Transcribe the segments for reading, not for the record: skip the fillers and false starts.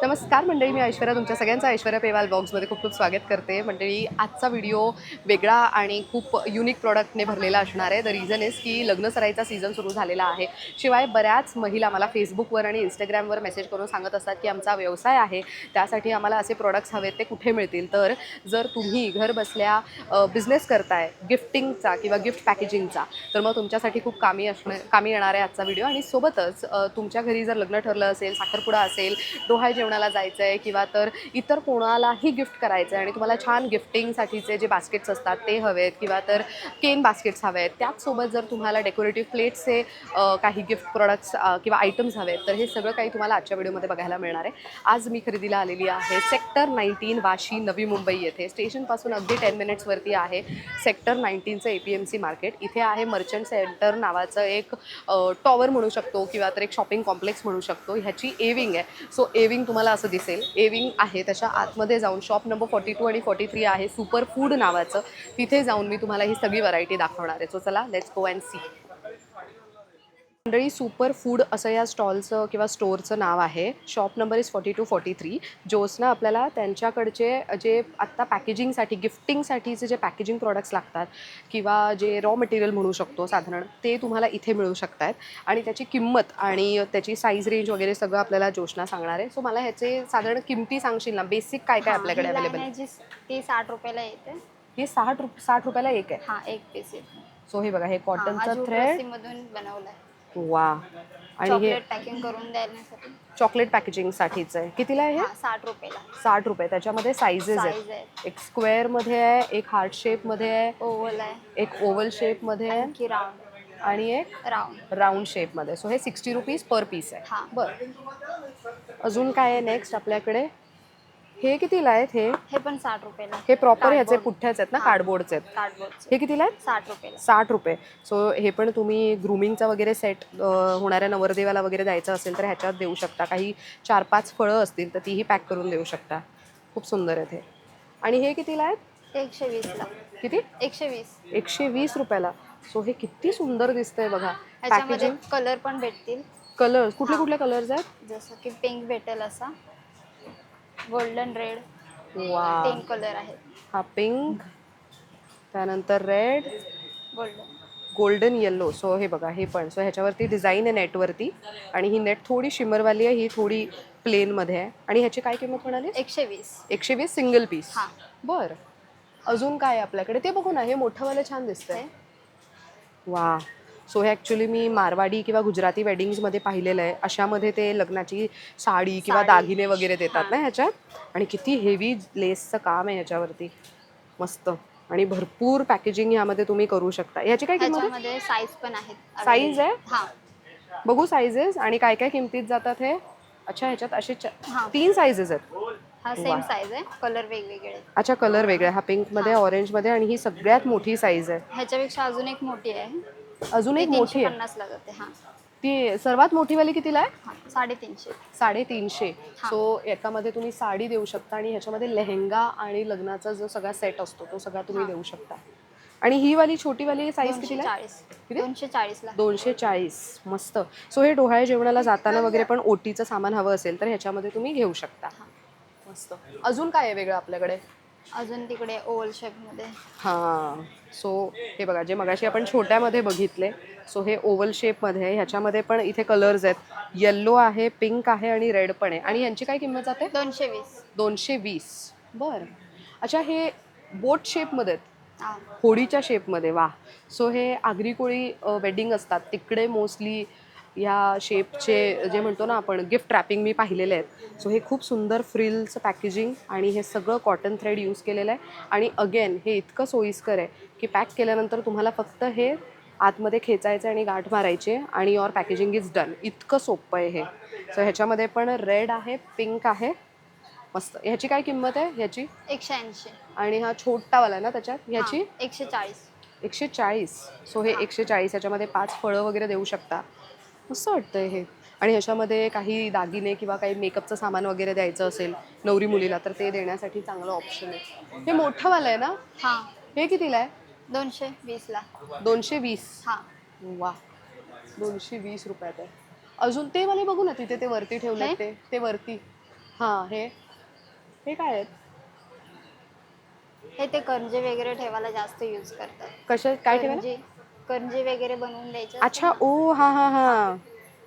नमस्कार मंडळी, मी ऐश्वर्या तुमच्या सगळ्यांचं ऐश्वर्या पेवाल ब्लॉग्समध्ये खूप खूप स्वागत करते. मंडळी, आजचा व्हिडिओ वेगळा आणि खूप युनिक प्रॉडक्टने भरलेला असणार आहे. द रिझन इज की लग्नसराईचा सीझन सुरू झालेला आहे. शिवाय बऱ्याच महिला मला फेसबुकवर आणि इंस्टाग्रामवर मेसेज करून सांगत असतात की आमचा व्यवसाय आहे, त्यासाठी आम्हाला असे प्रॉडक्ट्स हवेत, ते कुठे मिळतील. तर जर तुम्ही घर बसल्या बिझनेस करताय गिफ्टिंगचा किंवा गिफ्ट पॅकेजिंगचा, तर मग तुमच्यासाठी खूप कामी येणार आहे आजचा व्हिडिओ. आणि सोबतच तुमच्या घरी जर लग्न ठरलं असेल, साखरपुडा असेल, डोहाळे जेवणाला जायचं आहे किंवा तर इतर कोणालाही गिफ्ट करायचं आहे आणि तुम्हाला छान गिफ्टिंगसाठीचे जे बास्केट्स असतात ते हवेत किंवा तर केन बास्केट्स हवे आहेत, त्याचसोबत जर तुम्हाला डेकोरेटिव्ह प्लेट्सचे काही गिफ्ट प्रोडक्ट्स किंवा आयटम्स हवे आहेत, तर हे सगळं काही तुम्हाला आजच्या व्हिडिओमध्ये बघायला मिळणार आहे. आज मी खरेदीला आलेली आहे सेक्टर 19 वाशी, नवी मुंबई येथे. स्टेशनपासून अगदी 10 मिनिट्सवरती आहे सेक्टर 19चं APMC मार्केट. इथे आहे मर्चंट सेंटर नावाचं एक टॉवर म्हणू शकतो किंवा तर एक शॉपिंग कॉम्प्लेक्स म्हणू शकतो. ह्याची एविंग आहे. सो एविंग तुम्हाला असं दिसेल, एविंग आहे त्याच्या आतमध्ये जाऊन शॉप नंबर 42 आणि 43 आहे सुपर फूड नावाचं. तिथे जाऊन मी तुम्हाला ही सगळी व्हरायटी दाखवणार आहे. सो चला, लेट्स गो अँड सी. मंडळी, सुपर फूड असं या स्टॉलचं किंवा स्टोअरचं नाव आहे. Shop number is 4243. जोसना आपल्याला त्यांच्याकडचे जे आत्ता पॅकेजिंगसाठी, गिफ्टिंगसाठीचे जे पॅकेजिंग प्रॉडक्ट्स लागतात किंवा जे रॉ मटेरियल म्हणू शकतो साधारण, ते तुम्हाला इथे मिळू शकत आहेत. आणि त्याची किंमत आणि त्याची साईज रेंज वगैरे सगळं आपल्याला जोशना सांगणार आहे. सो मला ह्याचे साधारण किमती सांगशील ना, बेसिक काय काय आपल्याकडे अवेलेबल आहे? ती 60 रुपयाला येते. हे 60 रुपयाला एक आहे. हा, एक पीस येते. सो हे बघा, हे हा कॉटनचं जूट थ्रेड. रस्सीमधून बनवलाय. वा. आणि हे चॉकलेट पॅकिंग करून द्यायसाठी. चॉकलेट पॅकेजिंगसाठीचं आहे. कितीला आहे हे? हा, 60 रुपयाला. 60 रुपये. त्याच्यामध्ये साईजेस साईज आहेत. आहे. एक स्क्वेअरमध्ये आहे, एक हार्ट शेपमध्ये आहे, ओव्हल आहे, एक ओव्हल शेपमध्ये आहे आणखी राऊंड. आणि एक राऊंड शेपमध्ये. सो हे 60 रुपीज पर पीस आहे. हा. बरं, अजून काय आहे नेक्स्ट आपल्याकडे? हे कितीला आहेत? हे पण 60 रुपयाला. हे प्रॉपर ह्याचे कार्डबोर्ड. पुठ्ठ्याच आहेत ना, हा. कार्डबोर्डचे आहेत. कार्डबोर्डचे. हे कितीला आहेत? 60 रुपयाला. 60 रुपये. सो हे पण तुम्ही ग्रूमिंगचा वगैरे सेट होणाऱ्या नवरदेवाला वगैरे द्यायचं असेल तर ह्याच्यात देऊ शकता. काही 4-5 फळं असतील तर तीही पॅक करून देऊ शकता. खूप सुंदर आहेत हे. आणि हे कितीला आहेत? 120 ला. किती? 120. 120 रुपयाला. सो हे किती सुंदर दिसतंय बघा. ह्याच्यामध्ये पॅकेजिंग, कलर पण भेटतील. कलर्स कुठले कुठले कलर्स आहेत? जसं की पिंक भेटेल, असा गोल्डन रेड, वा. 3 कलर आहेत. हा पिंक, त्यानंतर red, golden. Golden yellow. So हे बघा, हे पण. सो ह्याच्यावरती डिझाईन आहे नेटवरती आणि ही नेट थोडी शिमरवाली आहे, ही थोडी प्लेनमध्ये आहे. आणि ह्याची काय किंमत म्हणाली? 120. 120 सिंगल पीस. हां. बरं, अजून काय आहे आपल्याकडे ते बघू ना. हे मोठंवालं छान दिसतंय. वा. सो हे ॲक्च्युली मी मारवाडी किंवा गुजराती वेडिंग्समध्ये पाहिलेलं आहे. अशामध्ये ते लग्नाची साडी किंवा दागिने वगैरे देतात ना ह्याच्यात. आणि किती हेवी लेसचं काम आहे ह्याच्यावरती. मस्त. आणि भरपूर पॅकेजिंग ह्यामध्ये तुम्ही करू शकता. ह्याची काय किंमत आहे? ह्याच्यामध्ये साईज पण आहेत. साईज आहे? हां. बघू साईजेस आणि काय काय किमतीत जातात हे. अच्छा, ह्याच्यात असे हां. 3 साईजेस आहेत. हा सेम साईज आहे, कलर वेगवेगळे आहेत. अच्छा, कलर वेगळे. हा पिंकमध्ये, ऑरेंजमध्ये आणि ही सगळ्यात मोठी साईज आहे. ह्याच्यापेक्षा अजून एक मोठी आहे. अजून एक मोठी आहे. 350 ला जाते. हां. ती सर्वात मोठीवाली कितीला आहे? 350. 350. हां. सो याच्यामध्ये तुम्ही साडी देऊ शकता आणि ह्याच्यामध्ये लेहेंगा आणि लग्नाचा जो सगळा सेट असतो तो सगळा तुम्ही देऊ शकता. आणि ही वाली छोटीवाली साईज कितीला आहे? 240 ला. 240. मस्त. सो हे डोहाळे जेवणाला जाताना वगैरे पण ओटीचं सामान हवं असेल तर ह्याच्यामध्ये तुम्ही घेऊ शकता. मस्त. अजून काय आहे वेगळं आपल्याकडे? अजून तिकडे ओव्हल शेपमध्ये. हां. सो हे बघा, जे मगाशी आपण छोट्यामध्ये बघितले, सो हे ओव्हल शेपमध्ये आहे. ह्याच्यामध्ये पण इथे कलर्स आहेत. येल्लो आहे, पिंक आहे आणि रेड पण आहे. आणि यांची काय किंमत जाते? 220. 220. बरं. अच्छा, हे बोट शेपमध्ये आहेत, हां. होडीच्या शेपमध्ये. वा. सो हे आगरी कोळी वेडिंग असतात तिकडे मोस्टली ह्या शेपचे जे म्हणतो ना आपण गिफ्ट रॅपिंग मी पाहिलेले आहेत. सो हे खूप सुंदर फ्रिल्स पॅकेजिंग आणि हे सगळं कॉटन थ्रेड यूज केलेलं आहे. आणि अगेन हे इतकं सोयीस्कर आहे की पॅक केल्यानंतर तुम्हाला फक्त हे आतमध्ये खेचायचं आणि गाठ मारायचे आणि युअर पॅकेजिंग इज डन. इतकं सोपं आहे हे. सो ह्याच्यामध्ये पण रेड आहे, पिंक आहे. मस्त. ह्याची काय किंमत आहे ह्याची? 180. आणि हा छोटावाला ना त्याच्यात, ह्याची? 140. 140. सो हे 140. ह्याच्यामध्ये 5 फळं वगैरे देऊ शकता. मस्त वाटतंय हे. आणि ह्याच्यामध्ये काही दागिने किंवा काही मेकअपचं सामान वगैरे द्यायचं असेल नवरी मुलीला तर ते देण्यासाठी चांगलं ऑप्शन आहे. हे मोठंवालं आहे ना? हां. हे कितीला आहे? 220 ला. 220. हां. वा. 220 रुपयात आहे. अजून ते वाले बघू ना, तिथे ते वरती ठेवले ते वरती. हां, हे हे काय आहेत? हे ते करंजे वगैरे ठेवायला जास्त यूज करतात. कशा काय ठेवायला? करंजे करंजे वगैरे बनवून द्यायचे असते अच्छा, ना, ओ हां, हां, हां.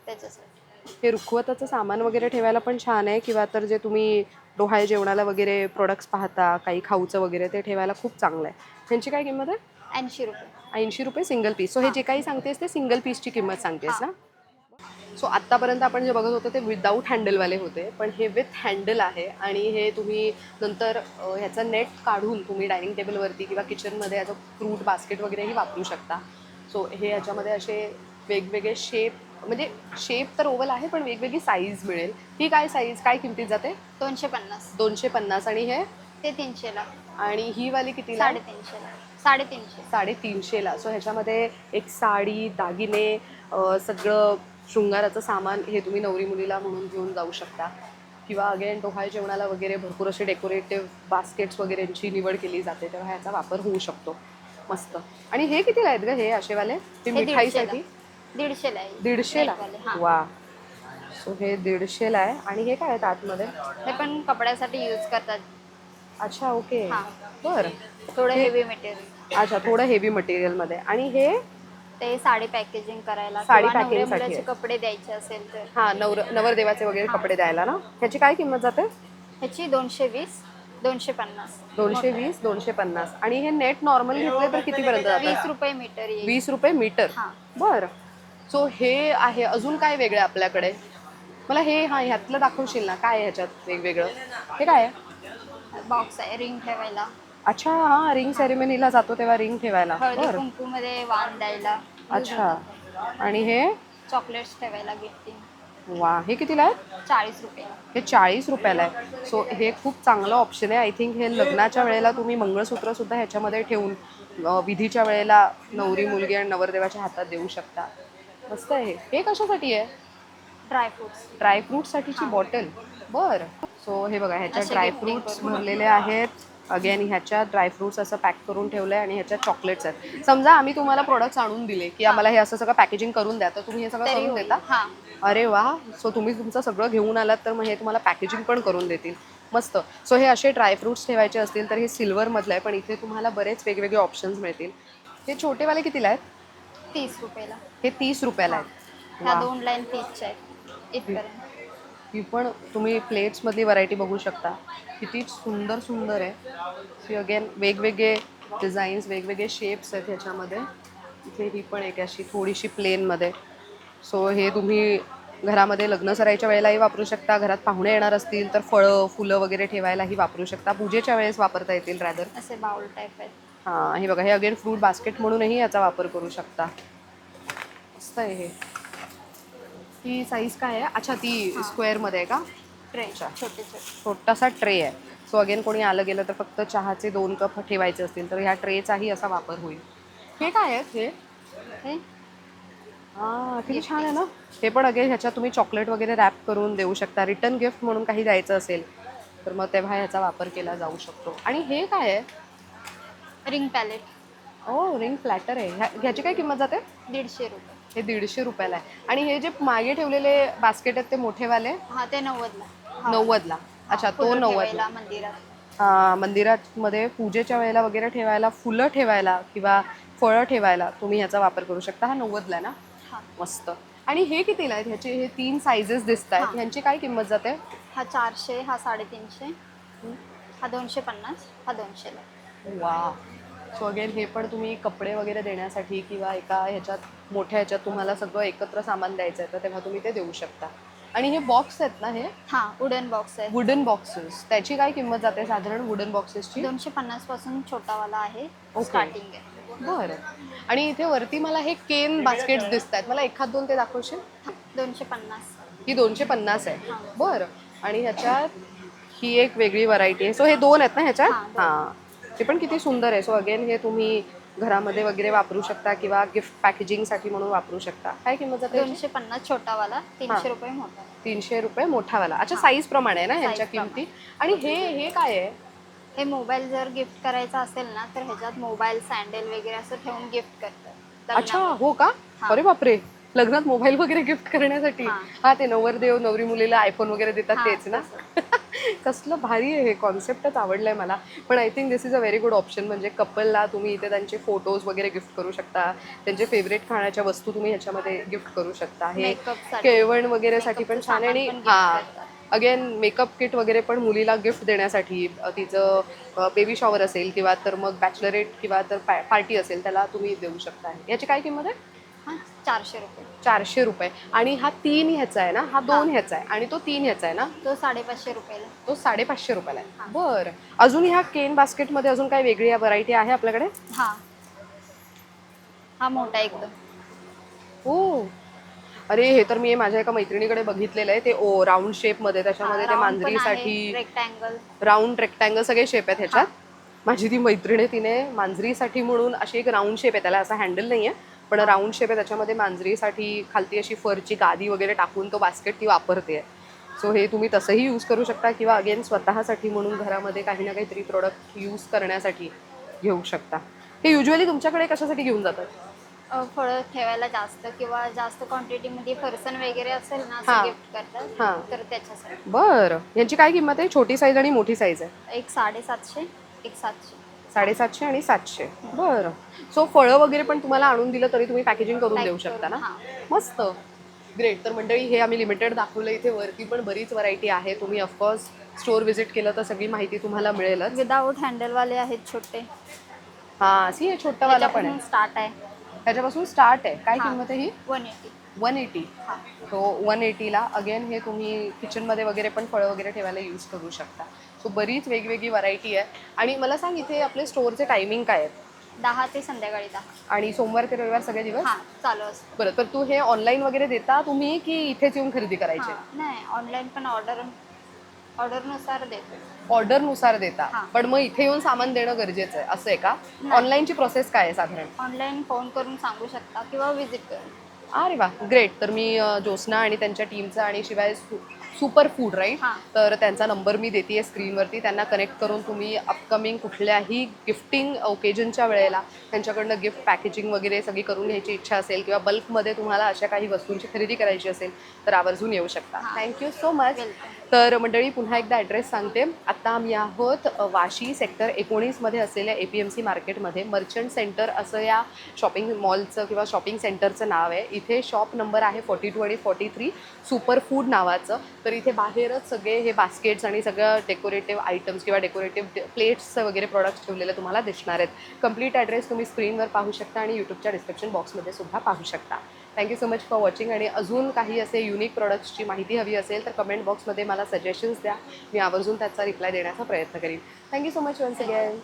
त्याच्यासाठी. हे रुखवताचं सामान वगैरे ठेवायला पण छान आहे किंवा तर जे तुम्ही डोहाळे जेवणाला वगैरे प्रोडक्ट्स पाहता, काही खाऊचं वगैरे ते ठेवायला खूप चांगलं आहे. ह्यांची काय किंमत आहे? ₹80. ₹80 सिंगल पीस. सो हे हां, जे काही सांगतेस ते सिंगल पीसची किंमत सांगतेस हां. ना? सो आत्तापर्यंत आपण जे बघत होतो ते विदाऊट हँडलवाले होते, पण हे विथ हँडल आहे आणि हे तुम्ही नंतर ह्याचा नेट काढून तुम्ही डायनिंग टेबलवरती किंवा किचनमध्ये ॲज अ फ्रूट बास्केट वगैरेही वापरू शकता. सो हे ह्याच्यामध्ये असे वेगवेगळे शेप म्हणजे शेप तर ओव्हल आहे, पण वेगवेगळी साईज मिळेल. ही काय साईज काय किमतीत जाते? 250. 250 आणि हे ते 300ला. आणि ही वाली कितीला आहे? 350ला. 350. 350ला. सो ह्याच्यामध्ये एक साडी, दागिने, सगळं शृंगाराचं सामान हे तुम्ही नवरी मुलीला म्हणून घेऊन जाऊ शकता किंवा अगेन डोहाळे जेवणाला वगैरे भरपूर असे डेकोरेटिव्ह बास्केट्स वगैरेंची निवड केली जाते, तेव्हा ह्याचा वापर होऊ शकतो. मस्त. आणि हे कितीला आहेत गं हे असेवाले? हे हे 150ला. मिठाईसाठी 150ला आहे. 150ला. नेटवाले. हां. वा. सो हे 150ला आहे आणि हे काय आहेत आतमध्ये? हे पण कपड्यासाठी यूज करतात. अच्छा, ओके. हां. बरं. थोडं हे हेवी मटेरियल. अच्छा, थोडं हेवी मटेरियलमध्ये. आणि हे ते साडी पॅकेजिंग करायला साडी किंवा नवऱ्या पॅकिंगसाठी मुलाचे आहे. कपडे द्यायचे असेल तर. हां, नवरदेवाचे वगैरे हां. कपडे द्यायला ना? ह्याची काय किंमत जाते? ह्याची 220, 250. 220, 250 आणि हे नेट नॉर्मल घेतले तर कितीपर्यंत जातात? ₹20 मीटर येईल. ₹20 मीटर. हां. बरं. सो हे आहे. अजून काय वेगळं आहे आपल्याकडे? मला हे हां, ह्यातलं दाखवशील ना? काय आहे ह्याच्यात वेगवेगळं? हे काय आहे? बॉक्स आहे रिंग ठेवायला. अच्छा, हां, रिंग सेरेमनीला जातो तेव्हा रिंग ठेवायला. हळदी बरं. कुंकूमध्ये वाण द्यायला. अच्छा. आणि हे? चॉकलेट्स ठेवायला गिफ्टिंग. वा, हे कितीला आहे? ₹40. हे ₹40ला आहे. सो हे खूप चांगलं ऑप्शन आहे. आय थिंक हे लग्नाच्या वेळेला तुम्ही मंगळसूत्रसुद्धा ह्याच्यामध्ये ठेवून विधीच्या वेळेला नवरी मुलगी आणि नवरदेवाच्या हातात देऊ शकता. मस्त आहे हे. हे कशासाठी आहे? ड्रायफ्रुट्स. ड्रायफ्रूटसाठीची बॉटल. बरं. सो हे बघा ह्याच्यात असे ड्रायफ्रुट्स gifting करून. भरलेले आहेत. अगेन ह्याच्यात ड्रायफ्रुट्स असं पॅक करून ठेवलं आहे आणि ह्याच्यात चॉकलेट्स आहेत. समजा आम्ही तुम्हाला प्रोडक्ट्स आणून दिले, की आम्हाला हे असं सगळं पॅकेजिंग करून द्या, तर तुम्ही हे सगळं तरी करून होईल. देता? हां. अरे वाह! सो तुम्ही तुमचं सगळं घेऊन आलात तर मग हे तुम्हाला पॅकेजिंग पण करून देतील. मस्त. सो हे असे ड्रायफ्रुट्स ठेवायचे असतील तर हे सिल्वरमधलं आहे, पण इथे तुम्हाला बरेच वेगवेगळे ऑप्शन्स मिळतील. हे छोटेवाले कितीला आहेत? ₹30. हे ₹30ला हां. आहेत. ह्या वाह! 2 लाईन 30च्या आहेत इथपर्यंत. ही पण तुम्ही प्लेट्समधली व्हरायटी बघू शकता. किती सुंदर सुंदर आहे. सी अगेन वेगवेगळे डिझाईन्स, वेगवेगळे शेप्स आहेत ह्याच्यामध्ये. इथे ही पण एक अशी थोडीशी प्लेनमध्ये. सो हे तुम्ही घरामध्ये लग्न सराईच्या वेळेलाही वापरू शकता. घरात पाहुणे येणार असतील तर फळं, फुलं वगैरे ठेवायलाही वापरू शकता. पूजेच्या वेळेस वापरता येतील रॅदर. असे बाउल टाईप आहेत. हां, हे बघा हे अगेन फ्रूट बास्केट म्हणूनही याचा वापर करू शकता. मस्त आहे हे. ही साईज काय आहे? अच्छा, ती हां. स्क्वेअरमध्ये आहे का? ट्रे अच्छा. छोटे छोटे. छोटासा ट्रे आहे. सो अगेन कोणी आलं गेलं तर फक्त चहाचे 2 कप ठेवायचे असतील तर ह्या ट्रेचाही असा वापर होईल. हे काय आहेत हे? हे हां, किती छान आहे ना. हे पण अगेन ह्याच्यात तुम्ही चॉकलेट वगैरे रॅप करून देऊ शकता. रिटर्न गिफ्ट म्हणून काही द्यायचं असेल तर मग तेव्हा ह्याचा वापर केला जाऊ शकतो. आणि हे काय आहे? Ring pallet. ओ, रिंग प्लॅटर आहे. ह्याची काय किंमत जाते? ₹150. हे ₹150ला आहे. आणि हे जे मागे ठेवलेले बास्केट आहेत ते मोठेवाले? हां, ते 90ला. हां. 90ला. अच्छा, तो फुलं 90ला. ठेवायला मंदिरात. हां, मंदिरामध्ये पूजेच्या वेळेला वगैरे ठेवायला, फुलं ठेवायला किंवा फळं ठेवायला तुम्ही ह्याचा वापर करू शकता. हा 90ला आहे ना? हां. मस्त. आणि हे कितीला आहेत? ह्याचे हे 3 साईजेस दिसत आहेत. हां. ह्यांची काय किंमत जाते? हा 400, हा 350, हा 250, हा 200ला. वा. सो अगेन हे पण तुम्ही कपडे वगैरे देण्यासाठी किंवा एका ह्याच्यात मोठ्या ह्याच्यात तुम्हाला सगळं एकत्र सामान द्यायचं आहे तर तेव्हा तुम्ही ते देऊ शकता. आणि हे बॉक्स आहेत ना हे? हां, वुडन बॉक्स आहे. Wooden boxes. त्याची काय किंमत जाते साधारण वुडन बॉक्सेसची? 250 पासून छोटावाला आहे. ओके. स्टार्टिंग आहे. बरं. आणि इथे वरती मला हे केन बास्केट्स दिसत आहेत. मला एखाद दोन ते दाखवशील? 250. ही 250 आहे. हां. बरं. आणि ह्याच्यात ही एक वेगळी व्हरायटी आहे. सो हे 2 आहेत ना ह्याच्यात? हां, 2. हां. ते पण किती सुंदर आहे. सो अगेन हे तुम्ही घरामध्ये वगैरे वापरू शकता किंवा गिफ्ट पॅकेजिंगसाठी म्हणून वापरू शकता. काय किंमत जाते याची? 250 छोटावाला, ₹300 मोठा. ₹300 मोठावाला. अच्छा, हां. साईज प्रमाणे आहे ना ह्यांच्या Size प्रमाणे. किमती? आणि हे काय आहे? हे मोबाईल जर गिफ्ट करायचा असेल ना, तर ह्याच्यात मोबाईल, सँडल वगैरे असं ठेवून गिफ्ट करतात. अच्छा, लग्नामध्ये. हो का? हां. अरे बापरे. लग्नात मोबाईल वगैरे गिफ्ट करण्यासाठी? हां. हा, ते नवरदेव नवरी मुलीला आयफोन वगैरे देतात हां, तेच ना? कसलं भारी आहे हे, कॉन्सेप्टच आवडलाय मला. पण I think this is a very good option. म्हणजे कपलला तुम्ही इथे त्यांचे फोटोज वगैरे गिफ्ट करू शकता, त्यांचे फेवरेट खाण्याच्या वस्तू तुम्ही ह्याच्यामध्ये गिफ्ट करू शकता. हे मेकअपसाठी केळवण वगैरेसाठी पण मेकअपचं छान आहे. सामान आणि पण गिफ्ट हां, करतात. अगेन मेकअप किट वगैरे पण मुलीला गिफ्ट देण्यासाठी, तिचं बेबी शॉवर असेल किंवा तर मग बॅचलरेट किंवा तर पार्टी असेल, त्याला तुम्ही देऊ शकता. याची काय किंमत आहे? हां, 400 रुपये. 400 रुपये. आणि हा 3 ह्याचा आहे ना, हा 2 हां, ह्याचा आहे आणि तो 3 ह्याचा आहे ना? तो 550 रुपयाला. तो 550 रुपयाला आहे. हां. बरं. अजून ह्या केन बास्केटमध्ये अजून काही वेगळी व्हरायटी आहे आपल्याकडे? हां, हा मोठा एकदम. हो. अरे, हे तर मी माझ्या एका मैत्रिणीकडे बघितलेलं आहे. ते राऊंड शेपमध्ये, त्याच्यामध्ये ते राउंड पण आहे, मांजरीसाठी रेक्टँगल. राऊंड रेक्टँगल सगळे शेप आहेत ह्याच्यात. हां. माझी ती मैत्रीण आहे, तिने मांजरीसाठी म्हणून अशी एक राऊंड शेप आहे, त्याला असा हँडल नाही आहे, पण हां. राऊंड शेप आहे, त्याच्यामध्ये मांजरीसाठी खालती अशी फरची गादी वगैरे टाकून तो बास्केट ती वापरते. सो हे तुम्ही तसंही यूज करू शकता किंवा अगेन स्वतःसाठी म्हणून घरामध्ये काही ना काहीतरी प्रोडक्ट यूज करण्यासाठी घेऊ शकता. हे युजली तुमच्याकडे कशासाठी घेऊन जातात? फळं ठेवायला जास्त किंवा जास्त क्वांटिटीमध्ये फरसाण वगैरे असेल ना, असं हां. गिफ्ट करतात. हां. तर त्याच्यासाठी बरं. यांची काय किंमत आहे? छोटी साईज आणि मोठी साईज आहे? एक 750, एक 700. 750 आणि 700. बरं. सो फळं वगैरे पण तुम्हाला आणून दिलं तरी तुम्ही पॅकेजिंग करून Pack देऊ शकता करून, ना? हां. मस्त. ग्रेट. तर मंडळी, हे आम्ही लिमिटेड दाखवलं. इथे वरती पण बरीच व्हरायटी आहे. तुम्ही ऑफकोर्स स्टोअर व्हिजिट केलं तर सगळी माहिती तुम्हाला मिळेलच. विदाऊट हँडलवाले आहेत छोटे. हां, सी हे छोटंवाला पण आहे. त्याच्यापासून स्टार्ट आहे. त्याच्यापासून स्टार्ट आहे. काय हां, किंमत आहे ही? 180. 180. हां. सो 180ला अगेन हे तुम्ही किचनमध्ये वगैरे पण फळं वगैरे ठेवायला यूज करू शकता. सो बरीच वेगवेगळी व्हरायटी आहे. आणि मला सांग, इथे आपले स्टोअरचे टायमिंग काय आहेत? 10 ते संध्याकाळी 10. आणि सोमवार ते रविवार सगळे दिवस? हां, चालू असतं. बरं. तर तू हे ऑनलाईन वगैरे देता तुम्ही की इथेच येऊन खरेदी करायची? हां, नाही ऑनलाईन पण ऑर्डरनुसार देतो. ऑर्डरनुसार देता. हां. पण मग इथे येऊन सामान देणं गरजेचं आहे, असं आहे का? नाही. ऑनलाईनची प्रोसेस काय आहे साधारण? ऑनलाईन फोन करून सांगू शकता किंवा व्हिजिट करून. अरे वा, ग्रेट. तर मी ज्योत्स्ना आणि त्यांच्या टीमचा आणि शिवाय सुपर फूड राईट, हां. तर त्यांचा नंबर मी देते स्क्रीनवरती. त्यांना कनेक्ट करून तुम्ही अपकमिंग कुठल्याही गिफ्टिंग ओकेजनच्या वेळेला त्यांच्याकडनं गिफ्ट पॅकेजिंग वगैरे सगळी करून घ्यायची इच्छा असेल किंवा बल्कमध्ये तुम्हाला अशा काही वस्तूंची खरेदी करायची असेल तर आवर्जून येऊ शकता. हां. Thank you so much. वेलकम. तर मंडळी, पुन्हा एकदा ॲड्रेस सांगते. आत्ता आम्ही आहोत वाशी सेक्टर 19मध्ये असलेल्या APMC मार्केटमध्ये. मर्चंट सेंटर असं या शॉपिंग मॉलचं किंवा शॉपिंग सेंटरचं नाव आहे. इथे शॉप नंबर आहे 42 आणि 43, सुपर फूड नावाचं. तर इथे बाहेरच सगळे हे बास्केट्स आणि सगळं डेकोरेटिव्ह आयटम्स किंवा डेकोरेटिव्ह प्लेट्सचं वगैरे प्रोडक्ट्स ठेवलेले तुम्हाला दिसणार आहेत. कंप्लीट ॲड्रेस तुम्ही स्क्रीनवर पाहू शकता आणि यूट्यूबच्या डिस्क्रिप्शन बॉक्समध्ये सुद्धा पाहू शकता. Thank you so much for watching. आणि अजून काही असे युनिक प्रोडक्ट्सची माहिती हवी असेल तर कमेंट बॉक्समध्ये मला सजेशन्स द्या. मी आवर्जून त्याचा रिप्लाय देण्याचा प्रयत्न करीन. Thank you so much once again.